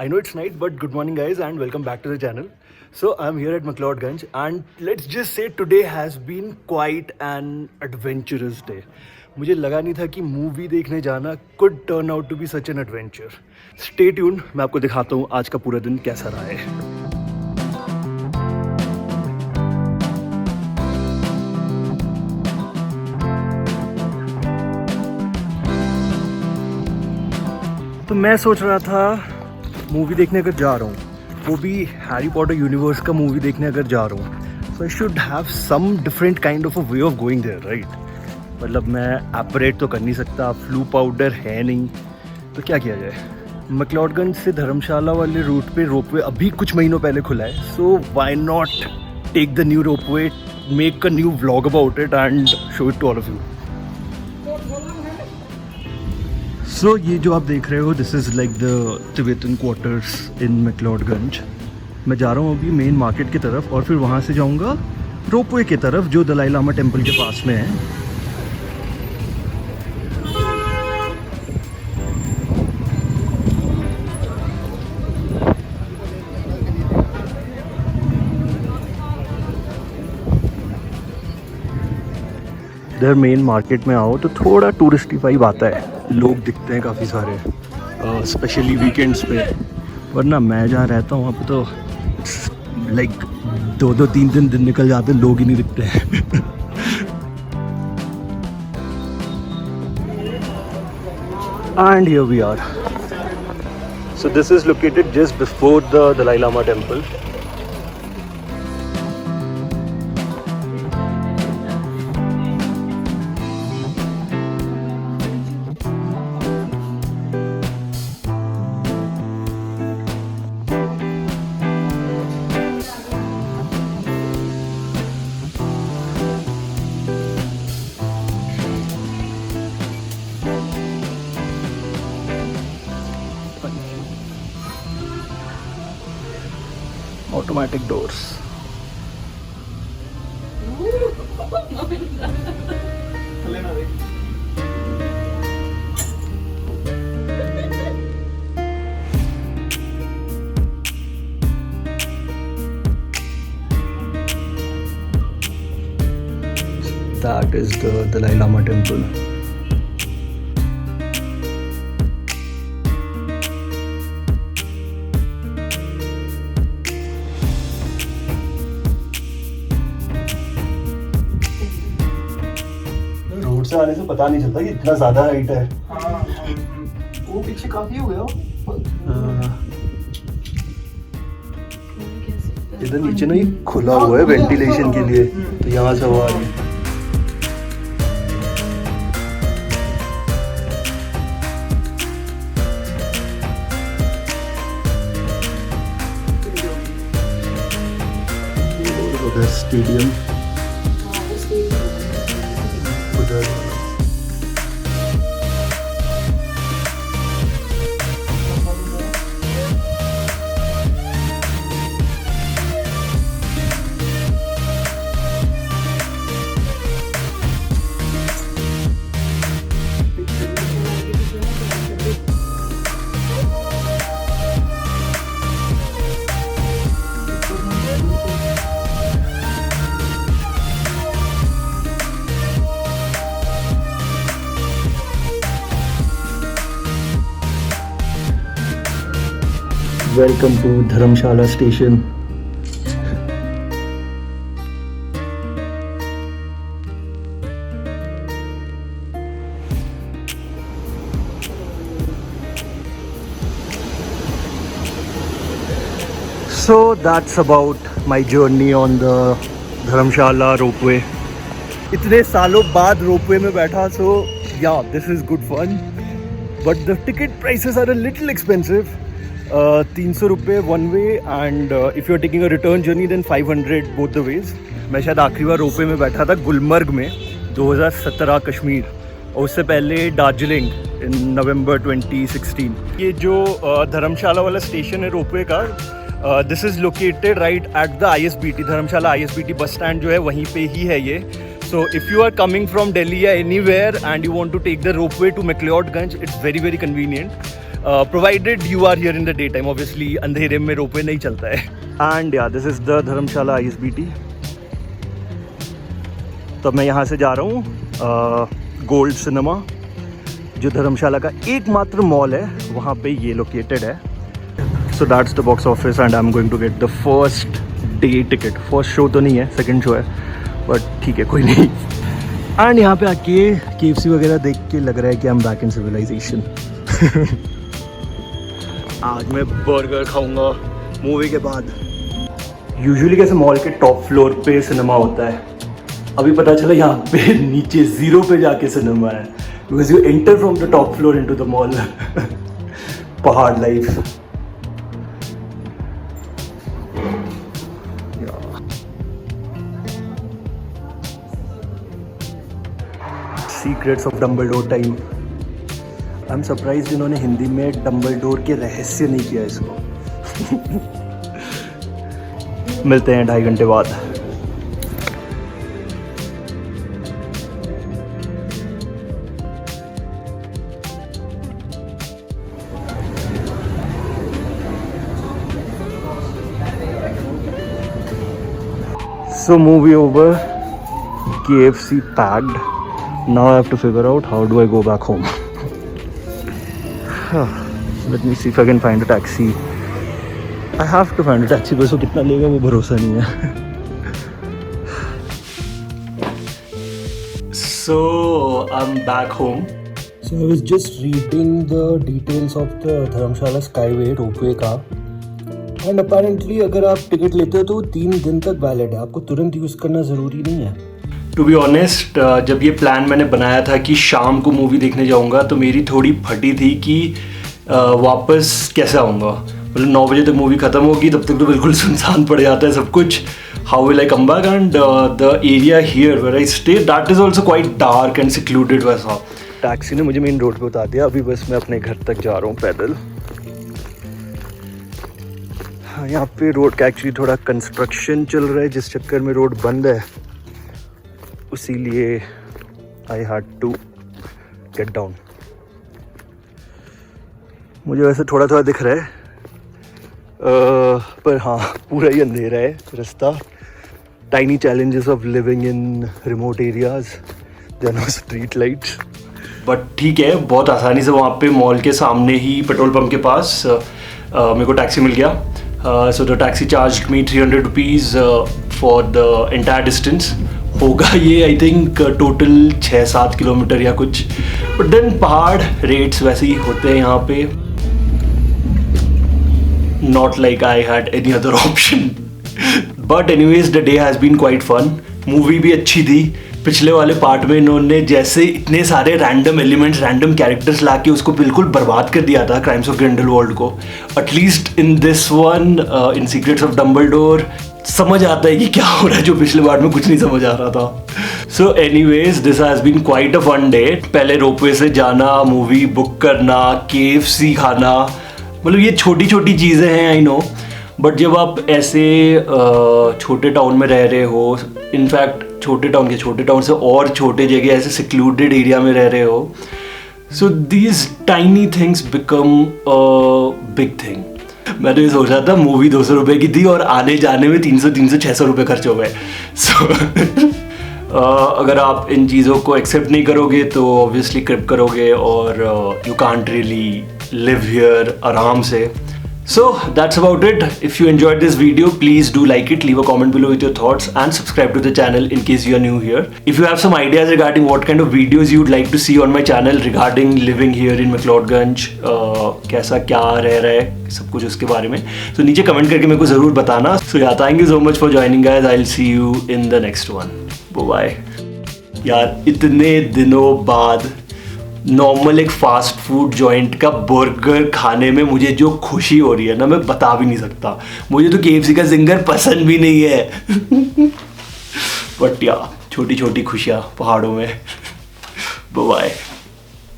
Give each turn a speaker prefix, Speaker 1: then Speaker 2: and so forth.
Speaker 1: I know it's night, but good morning, guys, and welcome back to the channel. So, I'm here at McLeodganj, and let's just say today has been quite an adventurous day. मुझे लगा नहीं था कि movie देखने जाना could turn out to be such an adventure. Stay tuned, मैं आपको दिखाता हूँ आज का पूरा दिन कैसा रहा है. तो मैं सोच रहा था मूवी देखने अगर जा रहा हूँ, वो भी हैरी पॉटर यूनिवर्स का मूवी देखने अगर जा रहा हूँ, so I should have some different kind of a way of going there, right. मतलब मैं ऑपरेट तो कर नहीं सकता, फ्लू पाउडर है नहीं, तो क्या किया जाए. मैक्लोडगंज से धर्मशाला वाले रूट पे रोपवे अभी कुछ महीनों पहले खुला है, so why not take the new ropeway, make a new vlog about it and show it to all of you. सो ये जो आप देख रहे हो, this is like the Tibetan quarters in McLeodganj. मैं जा रहा हूँ अभी मेन मार्केट की तरफ और फिर वहाँ से जाऊँगा रोपवे की तरफ जो दलाई लामा टेम्पल के पास में है. इधर मेन मार्केट में आओ तो थोड़ा टूरिस्टी वाइब आता है, लोग दिखते हैं काफ़ी सारे, स्पेशली वीकेंड्स पे. वरना मैं जहाँ रहता हूँ वहाँ पे तो लाइक 2-3 दिन निकल जाते हैं, लोग ही नहीं दिखते हैं. And here we are. So this is located just before the Dalai Lama temple. Automatic doors. That is the Dalai Lama temple. Road से आने से पता नहीं चलता कि इतना ज्यादा हाइट है.
Speaker 2: वो पीछे काफी हो गया.
Speaker 1: इधर नीचे ना ये खुला हुआ है वेंटिलेशन के लिए, तो यहाँ से हवा आ रही है. उधर स्टेडियम, उधर Welcome to Dharamshala station. So that's about my journey on the Dharamshala ropeway. इतने सालों बाद रोपवे में बैठा, so yeah, this is good fun. But the ticket prices are a little expensive. 300 रुपये one way and if you are taking a return journey then 500 both the ways. मैं शायद आखिरी बार ropeway में बैठा था गुलमर्ग में 2017 कश्मीर, और उससे पहले दार्जिलिंग इन नवंबर 2016. ये जो धर्मशाला वाला स्टेशन है रोपवे का, this is located right at the ISBT. Dharamshala ISBT bus stand जो है वहीं पे ही है ये. So if you are coming from Delhi or anywhere and you want to take the ropeway to McLeodganj, it's very convenient. Provided you are here in the day time. Obviously अंधेरे में ropeway नहीं चलता है. And yeah this is the Dharamshala ISBT. तो मैं यहाँ से जा रहा हूँ गोल्ड सिनेमा, जो धर्मशाला का एकमात्र मॉल है, वहाँ पे ये लोकेटेड है. So that's the box office and I am going to get the first day ticket. First show तो नहीं है, सेकंड शो है, बट ठीक है, कोई नहीं. एंड यहाँ पे आके KFC वगैरह देख के लग रहा है कि I am back in civilisation. आज मैं बर्गर खाऊंगा मूवी के बाद. यूजुअली कैसे मॉल के टॉप फ्लोर पे सिनेमा होता है, अभी पता चला यहाँ पे नीचे 0 पे जाके सिनेमा है. Because you enter from the top floor into the mall. पहाड़ life. Secrets of Dumbledore time. I am surprised इन्होंने हिंदी में डम्बलडोर के रहस्य नहीं किया इसको. मिलते हैं 2.5 घंटे बाद. So movie over, KFC packed. Now I have to figure out how do I go back home. Let me see if I can find a taxi. I have to find a taxi, बस वो कितना लेगा वो भरोसा नहीं है. So I'm back home. So I was just reading the details of the Dharamshala Skyway ropeway का. And apparently अगर आप टिकट लेते हो तो 3 दिन तक वैलिड है, आपको तुरंत यूज़ करना ज़रूरी नहीं है. टू बी ऑनेस्ट, जब ये प्लान मैंने बनाया था कि शाम को मूवी देखने जाऊंगा, तो मेरी थोड़ी फटी थी कि वापस कैसे आऊँगा. मतलब 9 बजे तक मूवी ख़त्म होगी, तब तक तो बिल्कुल सुनसान पड़ जाता है सब कुछ. How will I come back. And the area here where I stay, that is also quite dark and secluded. वैसा टैक्सी ने मुझे मेन रोड पे उतार दिया. अभी बस मैं अपने घर तक जा रहा हूँ पैदल. यहाँ पे रोड का एक्चुअली थोड़ा कंस्ट्रक्शन चल रहा है, जिस चक्कर में रोड बंद है, उसीलिए I had to get down. मुझे वैसे थोड़ा थोड़ा दिख रहा है, पर हाँ पूरा ही अंधेरा है रास्ता. Tiny challenges of living in remote areas, there are no street lights. But ठीक है, बहुत आसानी से वहाँ पे मॉल के सामने ही पेट्रोल पंप के पास मेरे को टैक्सी मिल गया. So the taxi charged me 300 rupees for the entire distance. होगा ये आई थिंक टोटल 6-7 किलोमीटर या कुछ. बट देन पहाड़ रेट्स वैसे ही होते हैं यहाँ पे. Not like I had any other option. But anyways the day has been quite fun. Movie भी अच्छी थी. पिछले वाले पार्ट में इन्होंने जैसे इतने सारे रैंडम एलिमेंट्स, रैंडम कैरेक्टर्स लाके उसको बिल्कुल बर्बाद कर दिया था, क्राइम्स ऑफ ग्रिंडेलवाल्ड को. At least in this one, in secrets of Dumbledore, समझ आता है कि क्या हो रहा है, जो पिछले पार्ट में कुछ नहीं समझ आ रहा था. So anyways this has been quite a fun day. पहले रोपवे से जाना, मूवी बुक करना, KFC खाना, मतलब ये छोटी छोटी चीज़ें हैं, आई नो. बट जब आप ऐसे छोटे टाउन में रह रहे हो, इनफैक्ट छोटे टाउन से और छोटे जगह ऐसे सिक्लूडेड एरिया में रह रहे हो, so these tiny things become a big thing. मैं तो ये सोच रहा था मूवी 200 रुपये की थी और आने जाने में 300-600 रुपये खर्च हो गए. सो अगर आप इन चीज़ों को एक्सेप्ट नहीं करोगे तो ऑब्वियसली क्रिप करोगे और you can't really live here आराम से. So that's about it. If you enjoyed this video, please do like it, leave a comment below with your thoughts and subscribe to the channel in case you are new here. If you have some ideas regarding what kind of videos you would like to see on my channel regarding living here in McLeodganj, कैसा क्या रह रहा है सब कुछ उसके बारे में, तो नीचे कमेंट करके मेरे को ज़रूर बताना. So yeah, thank you so much for joining guys. I'll see you in the next one. Bye bye. यार इतने दिनों बाद नॉर्मल एक फास्ट फूड जॉइंट का बर्गर खाने में मुझे जो खुशी हो रही है ना, मैं बता भी नहीं सकता. मुझे तो KFC का जिंगर पसंद भी नहीं है. बट या छोटी छोटी खुशियाँ पहाड़ों में. बाय.